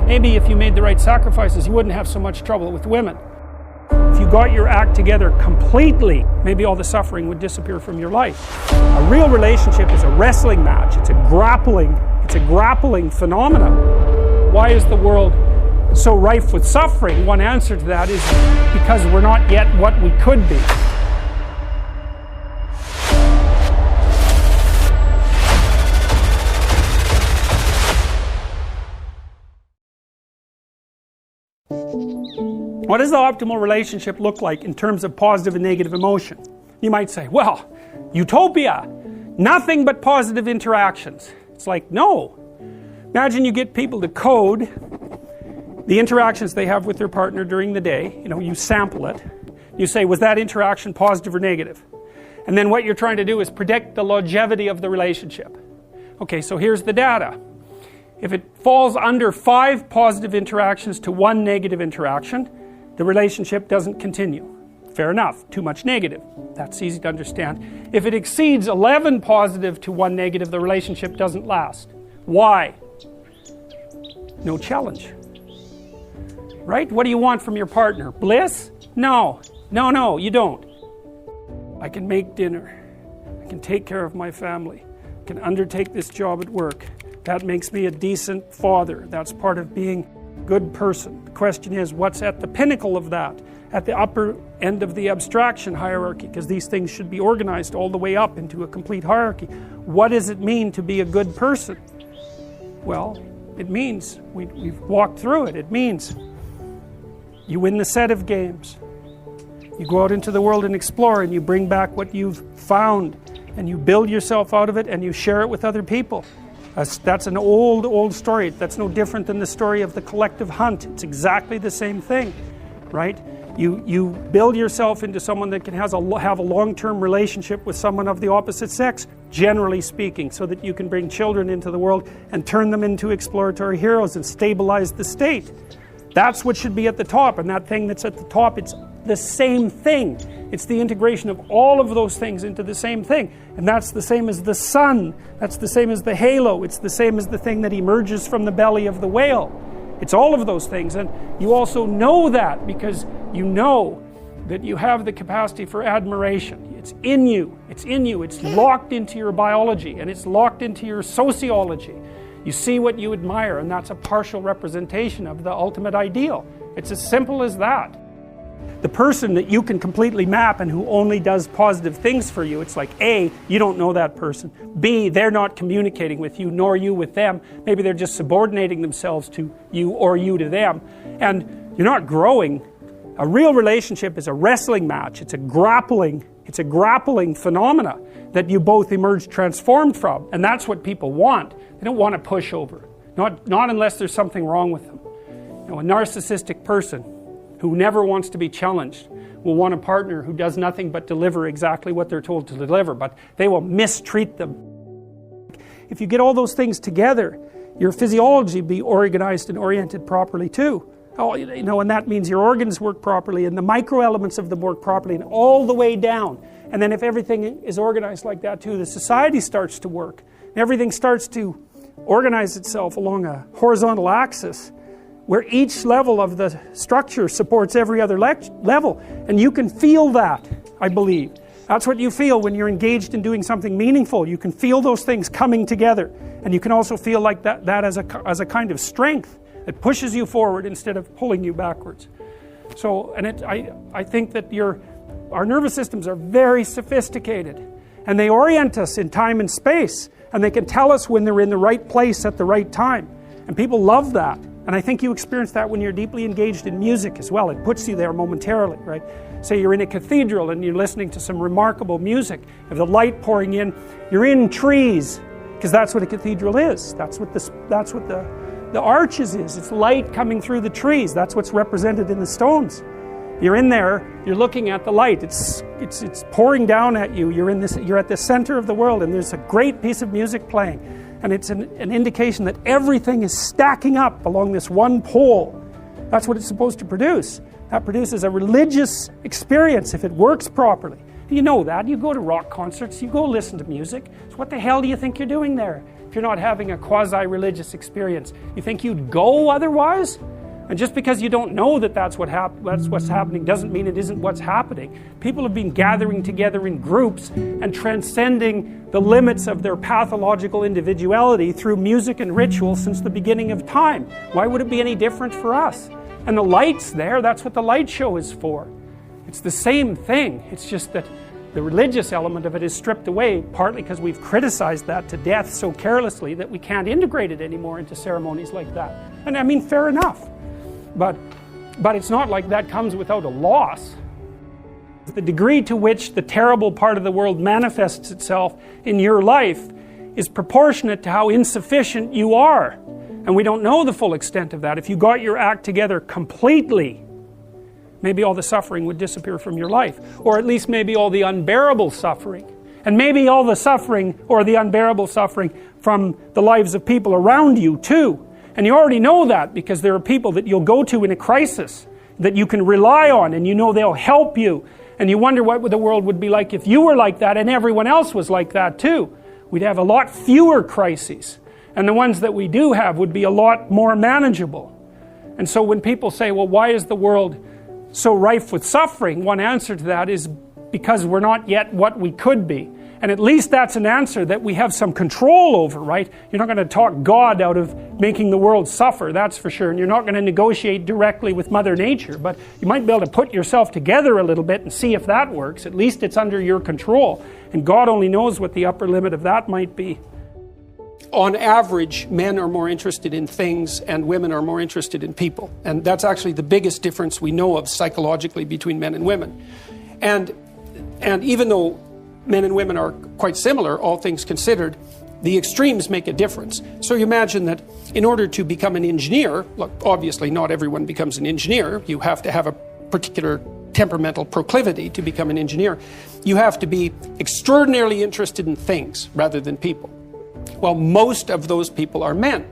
Maybe if you made the right sacrifices, you wouldn't have so much trouble with women. If you got your act together completely, maybe all the suffering would disappear from your life. A real relationship is a wrestling match. It's a grappling phenomenon. Why is the world so rife with suffering? One answer to that is because we're not yet what we could be. What does the optimal relationship look like in terms of positive and negative emotion? You might say, well, utopia, nothing but positive interactions. It's like, no. Imagine you get people to code the interactions they have with their partner during the day. You sample it. You say, was that interaction positive or negative? And then what you're trying to do is predict the longevity of the relationship. Okay, so here's the data. If it falls under 5 positive interactions to 1 negative interaction, the relationship doesn't continue. Fair enough, too much negative. That's easy to understand. If it exceeds 11 positive to 1 negative, the relationship doesn't last. Why? No challenge. Right? What do you want from your partner? Bliss? No, you don't. I can make dinner. I can take care of my family. I can undertake this job at work. That makes me a decent father. That's part of being a good person. The question is, what's at the pinnacle of that? At the upper end of the abstraction hierarchy, because these things should be organized all the way up into a complete hierarchy. What does it mean to be a good person? Well, it means, we've walked through it, it means you win the set of games. You go out into the world and explore, and you bring back what you've found, and you build yourself out of it, and you share it with other people. That's an old story. That's no different than the story of the collective hunt. It's exactly the same thing, right? You build yourself into someone that can have a long-term relationship with someone of the opposite sex, generally speaking, so that you can bring children into the world and turn them into exploratory heroes and stabilize the state. That's what should be at the top, and that thing that's at the top, it's the same thing. It's the integration of all of those things into the same thing. And that's the same as the sun. That's the same as the halo. It's the same as the thing that emerges from the belly of the whale. It's all of those things. And you also know that because you know that you have the capacity for admiration. It's in you. It's in you. It's locked into your biology, and it's locked into your sociology. You see what you admire, and that's a partial representation of the ultimate ideal. It's as simple as that. The person that you can completely map and who only does positive things for you, it's like A, you don't know that person. B, they're not communicating with you, nor you with them. Maybe they're just subordinating themselves to you or you to them. And you're not growing. A real relationship is a wrestling match. It's a grappling phenomena that you both emerge transformed from. And that's what people want. They don't want to push over. Not unless there's something wrong with them. A narcissistic person who never wants to be challenged will want a partner who does nothing but deliver exactly what they're told to deliver, but they will mistreat them. If you get all those things together, your physiology will be organized and oriented properly too. And that means your organs work properly and the micro elements of them work properly and all the way down. And then if everything is organized like that too, the society starts to work. And everything starts to organize itself along a horizontal axis, where each level of the structure supports every other level. And you can feel that, I believe. That's what you feel when you're engaged in doing something meaningful. You can feel those things coming together. And you can also feel like that as a kind of strength that pushes you forward instead of pulling you backwards. So, and I think that our nervous systems are very sophisticated. And they orient us in time and space. And they can tell us when they're in the right place at the right time. And people love that. And I think you experience that when you're deeply engaged in music as well. It puts you there momentarily, right? Say you're in a cathedral and you're listening to some remarkable music. If the light pouring in, you're in trees, because that's what a cathedral is. That's what the arches is. It's light coming through the trees. That's what's represented in the stones. You're in there, you're looking at the light. It's pouring down at you. You're at the center of the world, and there's a great piece of music playing. And it's an indication that everything is stacking up along this one pole. That's what it's supposed to produce. That produces a religious experience if it works properly. You know that. You go to rock concerts, you go listen to music. So what the hell do you think you're doing there? if you're not having a quasi-religious experience? You think you'd go otherwise? And just because you don't know that that's what's happening doesn't mean it isn't what's happening. People have been gathering together in groups and transcending the limits of their pathological individuality through music and ritual since the beginning of time. Why would it be any different for us? And the light's there, that's what the light show is for. It's the same thing, it's just that the religious element of it is stripped away, partly because we've criticized that to death so carelessly that we can't integrate it anymore into ceremonies like that. And I mean, fair enough. But it's not like that comes without a loss. The degree to which the terrible part of the world manifests itself in your life is proportionate to how insufficient you are. And we don't know the full extent of that. If you got your act together completely, maybe all the suffering would disappear from your life. Or at least maybe all the unbearable suffering. And maybe all the suffering or the unbearable suffering from the lives of people around you too. And you already know that because there are people that you'll go to in a crisis that you can rely on and you know they'll help you. And you wonder what the world would be like if you were like that and everyone else was like that too. We'd have a lot fewer crises. And the ones that we do have would be a lot more manageable. And so when people say, well, why is the world so rife with suffering? One answer to that is because we're not yet what we could be. And at least that's an answer that we have some control over, right? You're not going to talk God out of making the world suffer, that's for sure. And you're not going to negotiate directly with Mother Nature. But you might be able to put yourself together a little bit and see if that works. At least it's under your control. And God only knows what the upper limit of that might be. On average, men are more interested in things and women are more interested in people. And that's actually the biggest difference we know of psychologically between men and women. And even though men and women are quite similar, all things considered, the extremes make a difference. So you imagine that in order to become an engineer, look, obviously not everyone becomes an engineer, you have to have a particular temperamental proclivity to become an engineer. You have to be extraordinarily interested in things rather than people. Well, most of those people are men.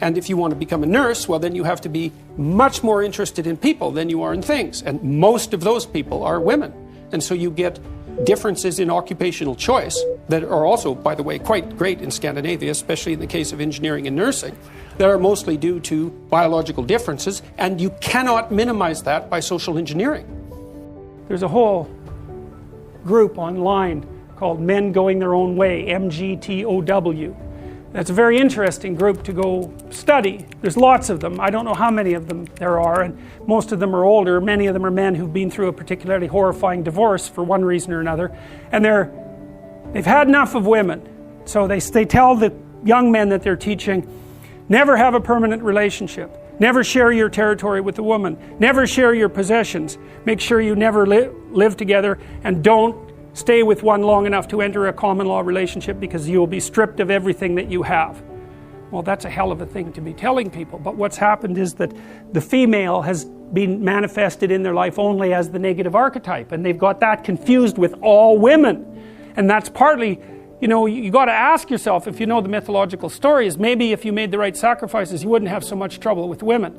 And if you want to become a nurse, well, then you have to be much more interested in people than you are in things. And most of those people are women. And so you get differences in occupational choice that are also, by the way, quite great in Scandinavia, especially in the case of engineering and nursing, that are mostly due to biological differences, and you cannot minimize that by social engineering. There's a whole group online called Men Going Their Own Way, MGTOW. That's a very interesting group to go study. There's lots of them. I don't know how many of them there are, and most of them are older. Many of them are men who've been through a particularly horrifying divorce for one reason or another, and they've had enough of women. So they tell the young men that they're teaching, never have a permanent relationship. Never share your territory with a woman. Never share your possessions. Make sure you never live together, and don't stay with one long enough to enter a common law relationship because you'll be stripped of everything that you have. Well, that's a hell of a thing to be telling people. But what's happened is that the female has been manifested in their life only as the negative archetype, and they've got that confused with all women. And that's partly, you got to ask yourself, if you know the mythological stories, maybe if you made the right sacrifices, you wouldn't have so much trouble with women.